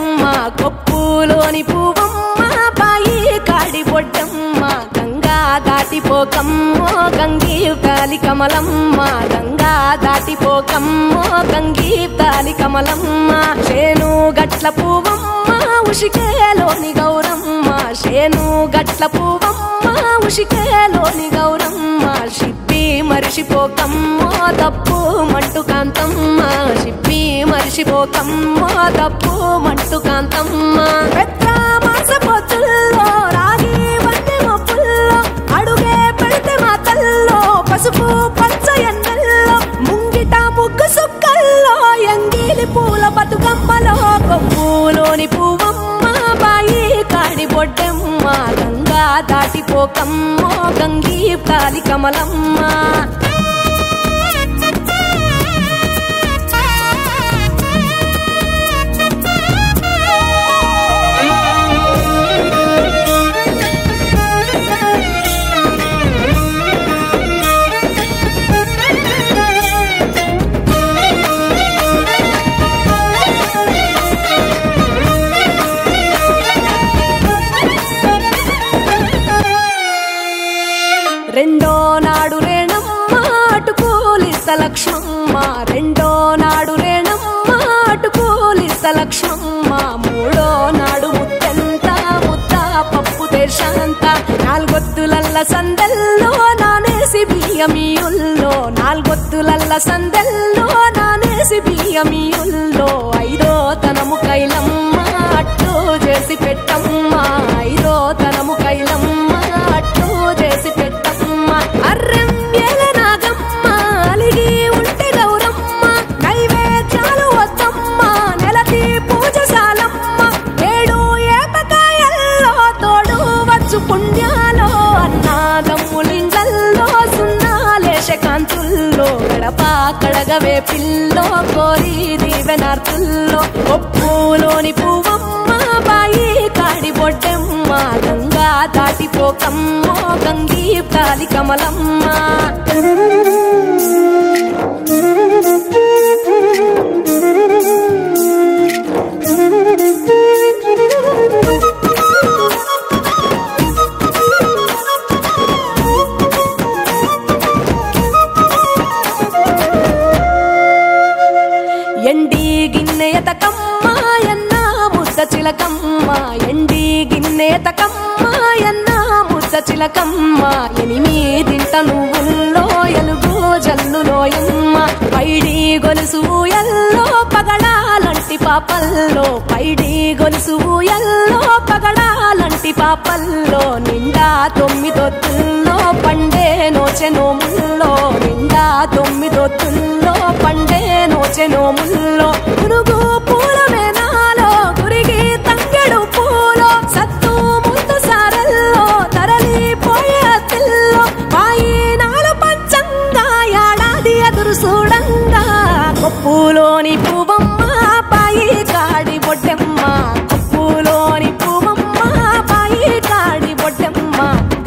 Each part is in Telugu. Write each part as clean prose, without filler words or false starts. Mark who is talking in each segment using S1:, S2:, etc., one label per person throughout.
S1: బొడ్డమ్మ కొప్పులోని పువ్వమ్మ బాయి కాడి బొడ్డమ్మ గంగా దాటిపోకమ్మో గంగీతాలి కమలమ్మ గంగా దాటిపోకమ్మో గంగీతాలి కమలమ్మ చేను గట్ల పువ్వమ్మ ఉషికేలోని గౌరమ్మ చేను గట్ల పువ్వమ్మ ఉషికేలోని గౌరమ్మ షిప్పి మరిషిపోకమ్మో తప్పు మంటు కాంతమ్మ షిప్పి మరిషిపోకమ్మో తప్పు మంటు కాంతమ్మ పెద్ద మాస పొత్తుల్లో రాగి వంటి మొప్పుల్లో అడుగే పెడితే మాతల్లో పసుపు పచ్చ ఎన్నెల్లో ముంగిట ముగ్గు సుక్కల్లో ఎంగిలి పూల బతుకమ్మలో కొప్పులోని పువ్వమ్మ బాయి కాడి బొడ్డమ్మ గంగా దాటిపోకమ్మో గంగీతాలి కమలమ్మ రెండో నాడు రేణమ్మ అటుకూలిస్త లక్ష్మమ్మ రెండో నాడు రేణమ్మ అటుకూలిస్త లక్ష్మమ్మ మూడో నాడు ముత్తెంత ముద్ద పప్పు దేశంత నాలుగొత్తులల్ల సందెల్లో నానేసి బియ్యమియుల్లో నాలుగొత్తులల్ల సందెల్లో నానేసి బియ్యమియుల్లో ఐదో తనము కైలమ్మ అట్టు చేసి పెట్టమ్మ ఐదో తనము కైలమ్మ అట్టు చేసి పెట్టమ్మ అర్రెం ఏల నాగమ్మ అలిగి ఉంటే గౌరమ్మ నైవేద్యాలు వద్దమ్మ నెలకి పూజశాలమ్మ ఏడు ఏపకాయల్లో తోడు వచ్చు పుణ్యాలో అన్నాదమ్ములింగల్లో సున్నాలేశ కాంతుల్లో గడప కడగవే పిల్లో కోరి దీవెనార్తుల్లో ఒప్పులోని పువ్వమ్మ బాయి కాడి బొడ్డమ్మ గంగా దాటిపోకమ్మో గంగీతాలి కమలమ్మ ఎండి గిన్నెయతకమ్మ ఎన్న ముద్ద చిలకమ్మ ఎండి గిన్నెయతకమ్మ ఎన్న ముద్ద చిలకమ్మ ఎనిమిదింట నువ్వుల్లో ఎలుగు జల్లులోయమ్మ పైడి గొలుసు ఎల్లో పగడాలంటి పాపల్లో పైడి గొలుసు ఎల్లో పగడాలంటి పాపల్లో నిండా తొమ్మిదొత్తుల్లో పండే నోచె నోముల్లో నిండా తొమ్మిదొత్తుల్లో పండే నోచె నోముల్లో పునుగు పూల మేనాలో గురిగి తంగెడు పూలో సత్తు ముందు సారల్లో తరలిపోయే అత్తిల్లో వాయినాలు పంచంగా ఏడాది ఎదురు చూడంగా కొప్పులోని పువ్వమ్మ బాయి కాడి బొడ్డమ్మ కొప్పులోని పువ్వమ్మ బాయి కాడి బొడ్డమ్మ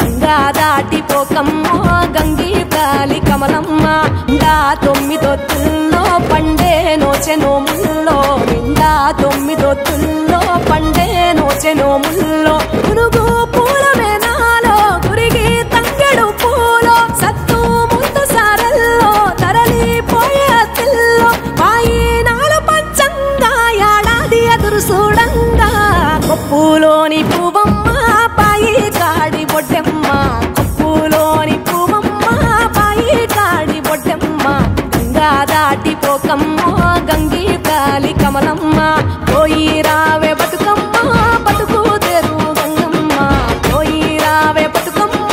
S1: గంగా దాటిపోకమ్మో గంగీతాలి కమలమ్మ నిండా తొమ్మిదొత్తుల్లో పండే నోచె నోముల్లో నిండా తొమ్మిదొత్తుల్లో పండే నోచె నోముల్లో పునుగు పూల మేనాలో గురిగి తంగెడు పూలో సత్తు ముందు సారల్లో తరలిపోయే అత్తిల్లో వాయినాలు పంచంగా ఏడాది ఎదురు చూడంగా కొప్పులోని పువ్వమ్మ బాయి కాడి బొడ్డమ్మ కొప్పులోని పువ్వమ్మ బాయి కాడి బొడ్డమ్మ గంగా దాటిపోకమ్మో గంగీతాలి కమలమ్మ పోయి రావే బతుకమ్మ బతుకు తెరు గంగమ్మ పోయి రావే బతుకమ్మ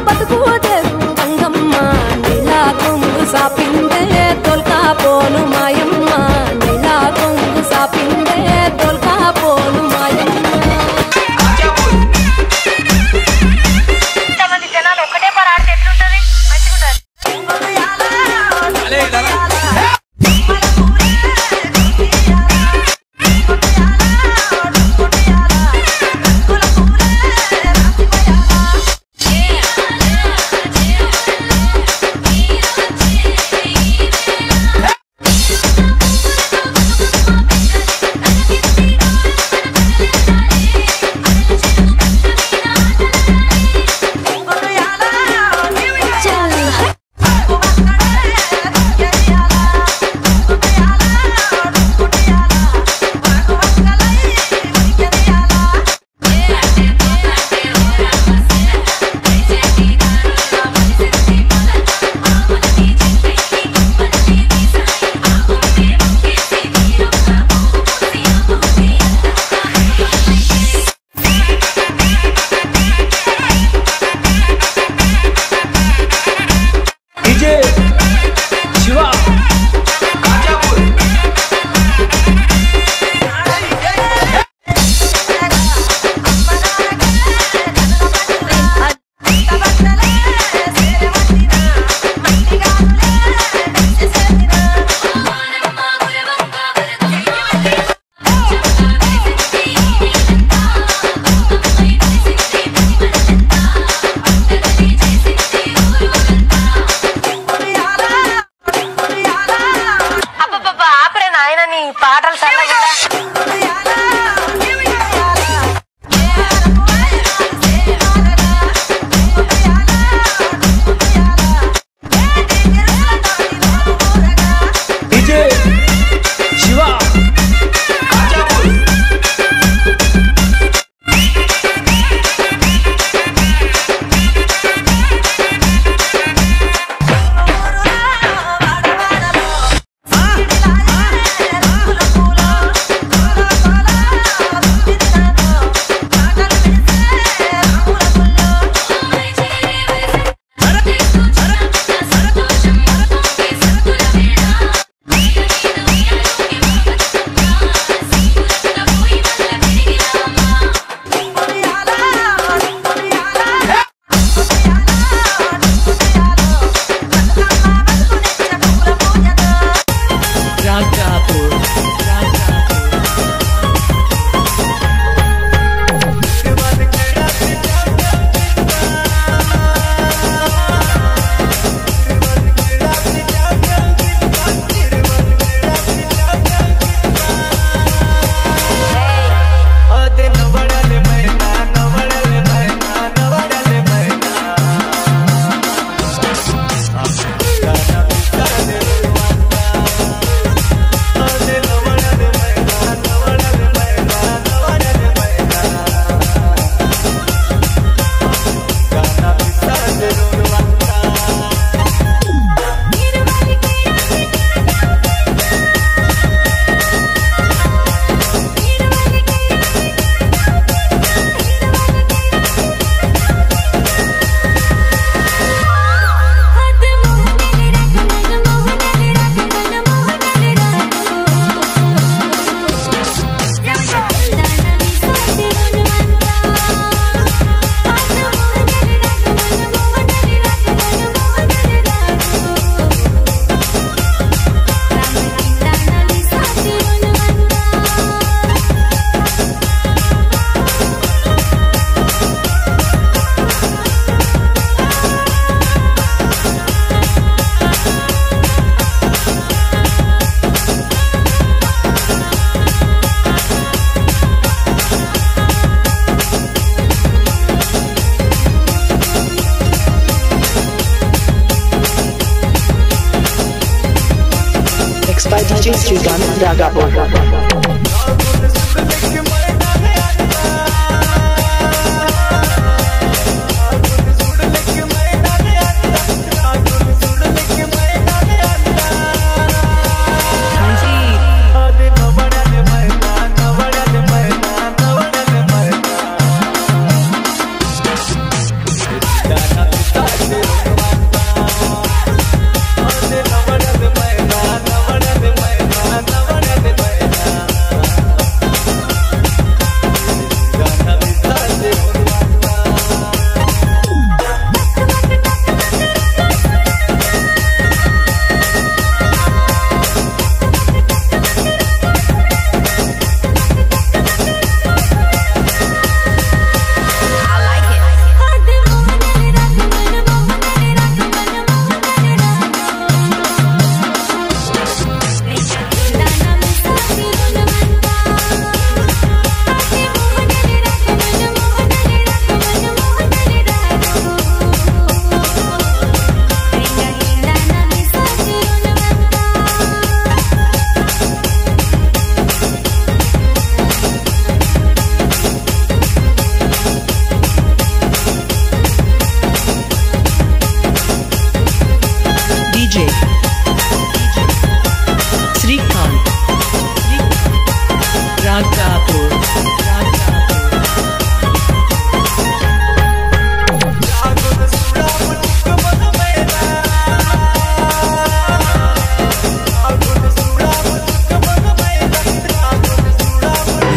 S1: బతుకు తెరు గంగమ్మ నీలా కొంగు సాపిందే తొల్కా పోను మాయమ్మ నీలా కొంగు సాపిందే తొల్కా పోను మాయమ్మ
S2: DJ Srikanth Ragapur.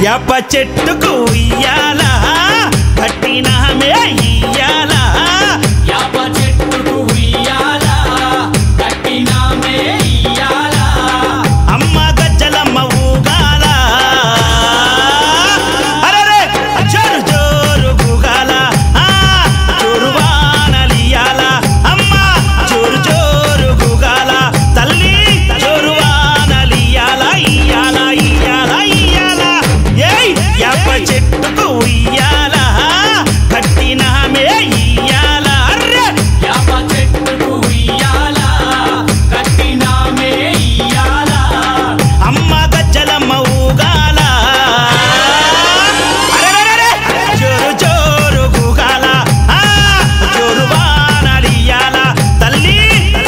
S3: యాప చెట్టుకు ఇయ్యాల కట్టినామే ఇయ్యాల యాప చెట్టుకు ఇయ్యాల కట్టినామే ఇయ్యాల అమ్మ గజ్జలమ్మ ఊగాల అరెరే జోరు జోరు గుగాల జోరు వానలియాల అమ్మ జోరు జోరు గుగాల తల్లి జోరు వానలియాల ఇయ్యాల ఇయ్యాల ఇయ్యాల యాప చెట్టుకు ఇయ్యాల కట్టినామే ఇయ్యాల అర్రే యాప చెట్టుకు ఇయ్యాల కట్టినామే ఇయ్యాల అమ్మ గజ్జలమ్మ ఊగాల అరెరెరె జోరు జోరు గుగాల జోరు వానలియాల తల్లి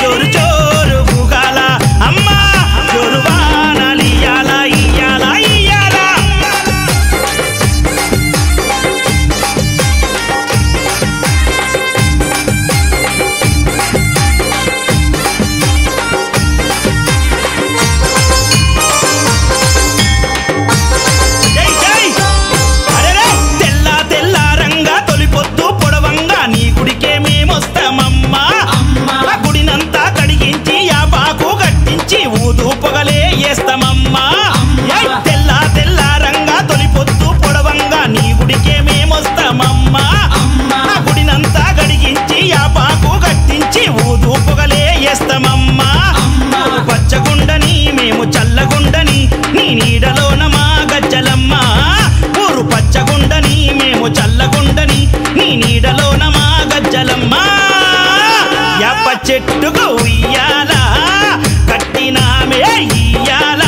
S3: జోరు జోరు గుగాల అమ్మ జోరు వానలియాల ఇయ్యాల ఇయ్యాల జై జై అరెరే తెల్ల తెల్ల రంగా తొలిపొద్దు పొడవంగా నీ గుడికే మేమొస్తామమ్మా ఆ గుడినంతా కడిగించి యాపాకు కట్టించి ఊదు పొగలే వేస్తామమ్మా తెల్ల తెల్ల రంగా తొలిపొద్దు పొడవంగా నీ గుడికే మేమొస్తామమ్మా ఆ గుడినంతా కడిగించి యాపాకు కట్టించి ఊదు పొగలే వేస్తామమ్మా పచ్చగుండని మేము చల్లగుండని నీ నీడలోన మా గజ్జలమ్మ ఊరు పచ్చగుండని మేము చల్లగుండని నీ నీడలోన మా గజ్జలమ్మ యాప చెట్టుకు ఇయ్యాల కట్టినామే ఇయ్యాల